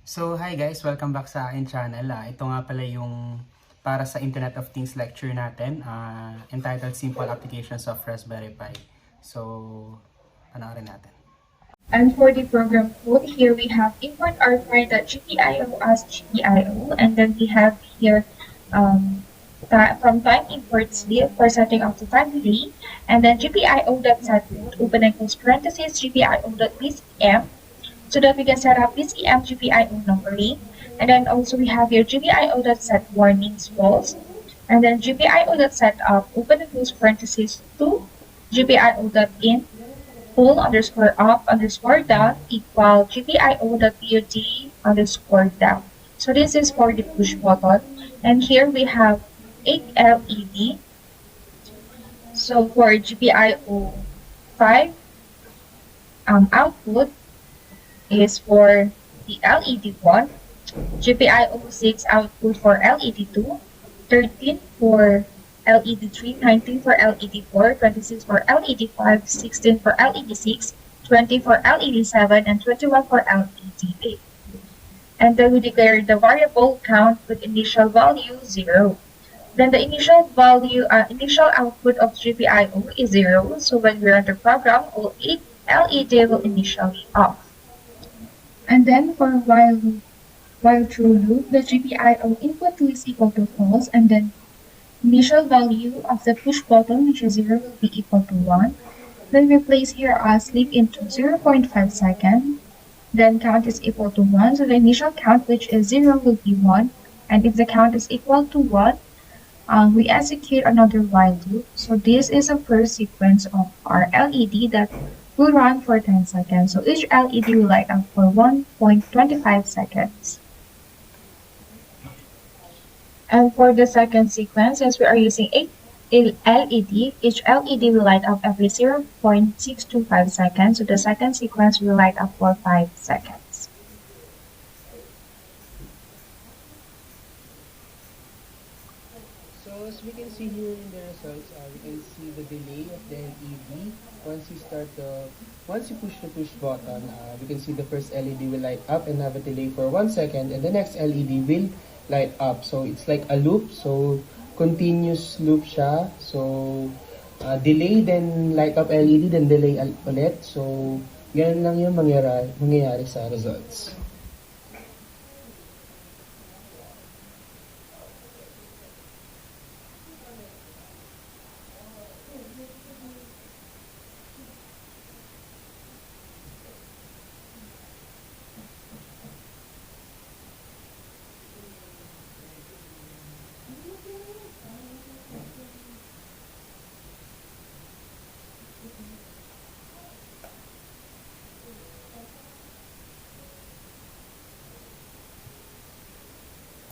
So, hi guys! Welcome back sa akin channel. Ito nga pala yung para sa Internet of Things lecture natin, entitled Simple Applications of Raspberry Pi. So, panoorin natin. And for the program code, here we have import r5.gpio as GPIO, and then we have here from time import sleep for setting up the time delay, and then gpio.setload, open and close parentheses, gpio.pcm, so that we can set up PCM GPIO numbering. And then also we have here gpio.set warnings false, and then gpio.setup, open and close parentheses, to gpio.in pull underscore up underscore down equal gpio.put underscore down. So this is for the push button. And here we have 8 LED. So for GPIO 5 output is for the LED 1, GPIO 6 output for LED 2, 13 for LED 3, 19 for LED 4, 26 for LED 5, 16 for LED 6, 20 for LED 7, and 21 for LED 8. And then we declare the variable count with initial value 0. Then the initial output of GPIO is 0, so when we run the program, all 8 LED will initially off. And then for while true loop, the GPIO input 2 is equal to false, and then initial value of the push button, which is 0, will be equal to 1. Then we place here a sleep into 0.5 seconds. Then count is equal to 1. So the initial count, which is 0, will be 1. And if the count is equal to 1, we execute another while loop. So this is a first sequence of our LED that will run for 10 seconds. So each LED will light up for 1.25 seconds. And for the second sequence, since we are using 8 LED, each LED will light up every 0.625 seconds. So the second sequence will light up for 5 seconds. So as we can see here in the results, we can see the delay of the LED. Once you push the push button, we can see the first LED will light up and have a delay for 1 second, and the next LED will light up. So it's like a loop. So continuous loop siya. So delay, then light up LED, then delay ulit. So ganun lang yung mangyayari sa results.